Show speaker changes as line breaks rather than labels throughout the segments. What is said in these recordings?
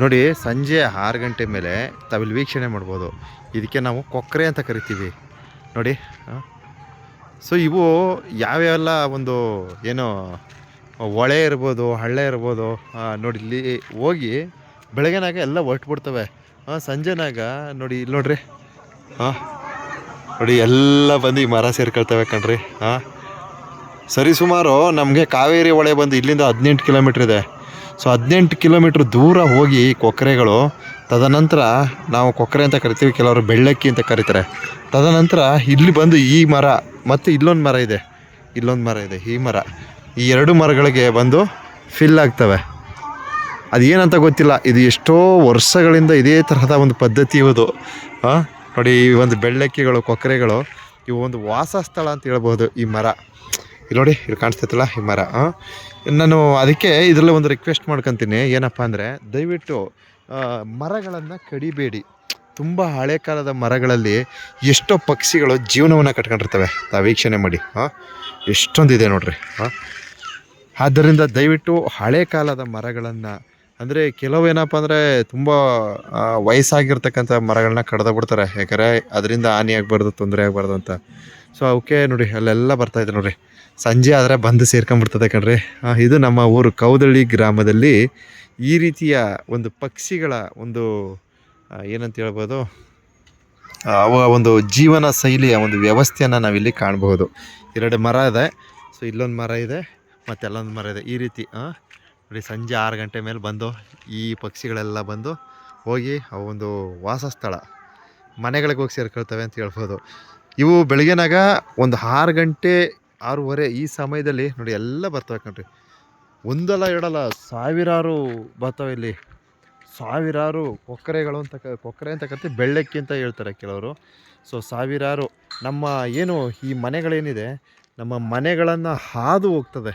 ನೋಡಿ ಸಂಜೆ 6 ಗಂಟೆ ಮೇಲೆ ತಾವಿಲ್ಲಿ ವೀಕ್ಷಣೆ ಮಾಡ್ಬೋದು. ಇದಕ್ಕೆ ನಾವು ಕೊಕ್ಕರೆ ಅಂತ ಕರಿತೀವಿ ನೋಡಿ. ಸೊ ಇವು ಯಾವ್ಯಾವೆಲ್ಲ ಒಂದು ಏನು ಹೊಳೆ ಇರ್ಬೋದು, ಹಳ್ಳ ಇರ್ಬೋದು, ನೋಡಿ ಇಲ್ಲಿ ಹೋಗಿ ಬೆಳಗ್ಗೆನಾಗ ಎಲ್ಲ ಹೊರಟ್ಬಿಡ್ತವೆ. ಸಂಜೆನಾಗ ನೋಡಿ ಇಲ್ಲಿ ನೋಡ್ರಿ, ನೋಡಿ ಎಲ್ಲ ಬಂದು ಈ ಮರ ಸೇರ್ಕೊಳ್ತವೆ ಕಣ್ರಿ. ಸರಿ ಸುಮಾರು ನಮಗೆ ಕಾವೇರಿ ಹೊಳೆ ಬಂದು ಇಲ್ಲಿಂದ 18 ಕಿಲೋಮೀಟ್ರ್ ಇದೆ. ಸೊ 18 ಕಿಲೋಮೀಟ್ರ್ ದೂರ ಹೋಗಿ ಕೊಕ್ಕರೆಗಳು, ತದನಂತರ ನಾವು ಕೊಕ್ಕರೆ ಅಂತ ಕರಿತೀವಿ, ಕೆಲವರು ಬೆಳ್ಳಕ್ಕಿ ಅಂತ ಕರೀತಾರೆ. ತದನಂತರ ಇಲ್ಲಿ ಬಂದು ಈ ಮರ ಮತ್ತು ಇಲ್ಲೊಂದು ಮರ ಇದೆ, ಈ ಮರ, ಈ 2 ಮರಗಳಿಗೆ ಬಂದು ಫಿಲ್ ಆಗ್ತವೆ. ಅದೇನಂತ ಗೊತ್ತಿಲ್ಲ, ಇದು ಎಷ್ಟೋ ವರ್ಷಗಳಿಂದ ಇದೇ ತರಹದ ಒಂದು ಪದ್ಧತಿ ಇವುದು. ನೋಡಿ ಈ ಒಂದು ಬೆಳ್ಳಕ್ಕಿಗಳು, ಕೊಕ್ಕರೆಗಳು, ಇವು ಒಂದು ವಾಸ ಸ್ಥಳ ಅಂತ ಹೇಳ್ಬೋದು ಈ ಮರ. ಇಲ್ಲಿ ನೋಡಿ, ಇಲ್ಲಿ ಕಾಣಿಸ್ತೈತಲ್ಲ ಈ ಮರ. ನಾನು ಅದಕ್ಕೆ ಇದರಲ್ಲಿ ಒಂದು ರಿಕ್ವೆಸ್ಟ್ ಮಾಡ್ಕೊತೀನಿ, ಏನಪ್ಪ ಅಂದರೆ ದಯವಿಟ್ಟು ಮರಗಳನ್ನು ಕಡಿಬೇಡಿ. ತುಂಬ ಹಳೆ ಕಾಲದ ಮರಗಳಲ್ಲಿ ಎಷ್ಟೋ ಪಕ್ಷಿಗಳು ಜೀವನವನ್ನು ಕಟ್ಕೊಂಡಿರ್ತವೆ, ತಾವು ವೀಕ್ಷಣೆ ಮಾಡಿ. ಎಷ್ಟೊಂದಿದೆ ನೋಡ್ರಿ. ಆದ್ದರಿಂದ ದಯವಿಟ್ಟು ಹಳೆ ಕಾಲದ ಮರಗಳನ್ನು, ಅಂದರೆ ಕೆಲವೇನಪ್ಪ ಅಂದರೆ ತುಂಬ ವಯಸ್ಸಾಗಿರ್ತಕ್ಕಂಥ ಮರಗಳನ್ನ ಕಡ್ದು ಬಿಡ್ತಾರೆ, ಯಾಕಂದರೆ ಅದರಿಂದ ಹಾನಿ ಆಗಬಾರ್ದು, ತೊಂದರೆ ಆಗಬಾರ್ದು ಅಂತ. ಸೊ ಅವಕ್ಕೆ ನೋಡಿ ಅಲ್ಲೆಲ್ಲ ಬರ್ತಾಯಿದೆ ನೋಡ್ರಿ, ಸಂಜೆ ಆದರೆ ಬಂದು ಸೇರ್ಕೊಂಡ್ಬಿಡ್ತದೆ ಕಣ್ರಿ. ಇದು ನಮ್ಮ ಊರು ಕೌದಳ್ಳಿ ಗ್ರಾಮದಲ್ಲಿ ಈ ರೀತಿಯ ಒಂದು ಪಕ್ಷಿಗಳ ಒಂದು ಏನಂತ ಹೇಳ್ಬೋದು, ಅವ ಒಂದು ಜೀವನ ಶೈಲಿಯ ಒಂದು ವ್ಯವಸ್ಥೆಯನ್ನು ನಾವಿಲ್ಲಿ ಕಾಣಬಹುದು. 2 ಮರ ಇದೆ, ಸೊ ಇಲ್ಲೊಂದು ಮರ ಇದೆ ಮತ್ತು ಅಲ್ಲೊಂದು ಮರ ಇದೆ. ಈ ರೀತಿ ನೋಡಿ ಸಂಜೆ 6 ಗಂಟೆ ಮೇಲೆ ಬಂದು ಈ ಪಕ್ಷಿಗಳೆಲ್ಲ ಬಂದು ಹೋಗಿ ಅವು ಒಂದು ವಾಸಸ್ಥಳ ಮನೆಗಳಿಗೆ ಹೋಗಿ ಸೇರ್ಕೊಳ್ತವೆ ಅಂತ ಹೇಳ್ಬೋದು. ಇವು ಬೆಳಗ್ಗೆನಾಗ ಒಂದು 6 ಗಂಟೆ 6:30 ಈ ಸಮಯದಲ್ಲಿ ನೋಡಿ ಎಲ್ಲ ಬರ್ತವೆ ಕಣ್ರಿ. ಒಂದಲ್ಲ ಎರಡಲ್ಲ ಸಾವಿರಾರು ಬರ್ತವೆ ಇಲ್ಲಿ, ಸಾವಿರಾರು ಕೊಕ್ಕರೆಗಳು ಅಂತ ಕೊಕ್ಕರೆ ಅಂತ ಕರಿತೀವಿ, ಬೆಳ್ಳಕ್ಕಿ ಅಂತ ಹೇಳ್ತಾರೆ ಕೆಲವರು. ಸೊ ಸಾವಿರಾರು ನಮ್ಮ ಏನು ಈ ಮನೆಗಳೇನಿದೆ, ನಮ್ಮ ಮನೆಗಳನ್ನು ಹಾದು ಹೋಗ್ತದೆ.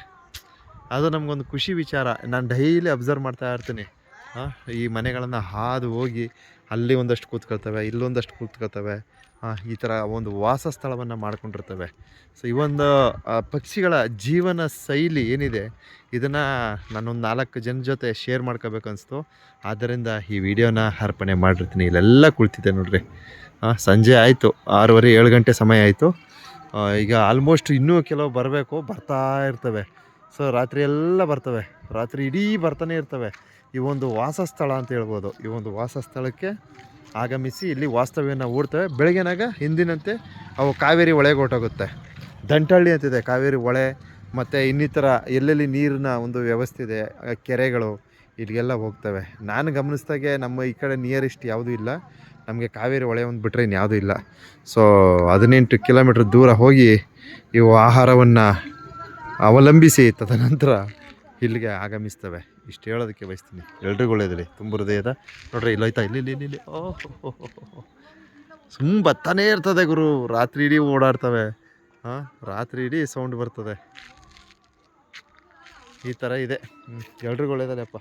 ಅದು ನಮಗೊಂದು ಖುಷಿ ವಿಚಾರ. ನಾನು ಡೈಲಿ ಅಬ್ಸರ್ವ್ ಮಾಡ್ತಾ ಇರ್ತೀನಿ. ಈ ಮನೆಗಳನ್ನು ಹಾದು ಹೋಗಿ ಅಲ್ಲಿ ಒಂದಷ್ಟು ಕೂತ್ಕೊಳ್ತವೆ, ಇಲ್ಲೊಂದಷ್ಟು ಕೂತ್ಕೊಳ್ತವೆ. ಈ ಥರ ಒಂದು ವಾಸ ಸ್ಥಳವನ್ನು ಮಾಡ್ಕೊಂಡಿರ್ತವೆ. ಸೊ ಈ ಒಂದು ಪಕ್ಷಿಗಳ ಜೀವನ ಶೈಲಿ ಏನಿದೆ, ಇದನ್ನು ನಾನೊಂದು 4 ಜನ ಜೊತೆ ಶೇರ್ ಮಾಡ್ಕೋಬೇಕು ಅನಿಸ್ತು. ಆದ್ದರಿಂದ ಈ ವಿಡಿಯೋನ ಅರ್ಪಣೆ ಮಾಡಿರ್ತೀನಿ. ಇಲ್ಲೆಲ್ಲ ಕುಳಿತಿದ್ದೆ ನೋಡ್ರಿ. ಸಂಜೆ ಆಯಿತು, 6:30 7 ಗಂಟೆ ಸಮಯ ಆಯಿತು. ಈಗ ಆಲ್ಮೋಸ್ಟ್ ಇನ್ನೂ ಕೆಲವು ಬರಬೇಕು, ಬರ್ತಾ ಇರ್ತವೆ. ಸೊ ರಾತ್ರಿ ಎಲ್ಲ ಬರ್ತವೆ, ರಾತ್ರಿ ಇಡೀ ಬರ್ತಾನೆ ಇರ್ತವೆ. ಈ ಒಂದು ವಾಸಸ್ಥಳ ಅಂತ ಹೇಳ್ಬೋದು. ಈ ಒಂದು ವಾಸಸ್ಥಳಕ್ಕೆ ಆಗಮಿಸಿ ಇಲ್ಲಿ ವಾಸ್ತವ್ಯನ ಹೂಡ್ತವೆ. ಬೆಳಗ್ಗೆನಾಗ ಹಿಂದಿನಂತೆ ಅವು ಕಾವೇರಿ ಹೊಳೆಗೆ ಹೊರಟೋಗುತ್ತೆ. ದಂಟಹಳ್ಳಿ ಅಂತಿದೆ ಕಾವೇರಿ ಹೊಳೆ, ಮತ್ತು ಇನ್ನಿತರ ಎಲ್ಲೆಲ್ಲಿ ನೀರಿನ ಒಂದು ವ್ಯವಸ್ಥೆ ಇದೆ, ಕೆರೆಗಳು, ಇಲ್ಲಿಗೆಲ್ಲ ಹೋಗ್ತವೆ. ನಾನು ಗಮನಿಸ್ದಾಗೆ ನಮ್ಮ ಈ ಕಡೆ ನಿಯರೆಸ್ಟ್ ಯಾವುದೂ ಇಲ್ಲ, ನಮಗೆ ಕಾವೇರಿ ಹೊಳೆ ಒಂದು ಬಿಟ್ಟರೆ ಇನ್ಯಾವುದೂ ಇಲ್ಲ. ಸೊ 18 ಕಿಲೋಮೀಟ್ರ್ ದೂರ ಹೋಗಿ ಇವು ಆಹಾರವನ್ನು ಅವಲಂಬಿಸಿ ತದನಂತರ ಇಲ್ಲಿಗೆ ಆಗಮಿಸ್ತವೆ. ಇಷ್ಟು ಹೇಳೋದಕ್ಕೆ ಬಯಸ್ತೀನಿ. ಎಲ್ರಿಗೂ ಒಳ್ಳೆಯದಿರಲಿ, ತುಂಬ ಹೃದಯದ. ನೋಡ್ರಿ ಇಲ್ಲೋಯ್ತಾ, ಇಲ್ಲಿ ಓಹೋ ಬರ್ತಾನೇ ಇರ್ತದೆ ಗುರು. ರಾತ್ರಿ ಇಡೀ ಓಡಾಡ್ತವೆ. ರಾತ್ರಿ ಇಡೀ ಸೌಂಡ್ ಬರ್ತದೆ. ಈ ಥರ ಇದೆ. ಎಲ್ರಿಗೂ ಒಳ್ಳೆಯದಲ್ಲಪ್ಪ.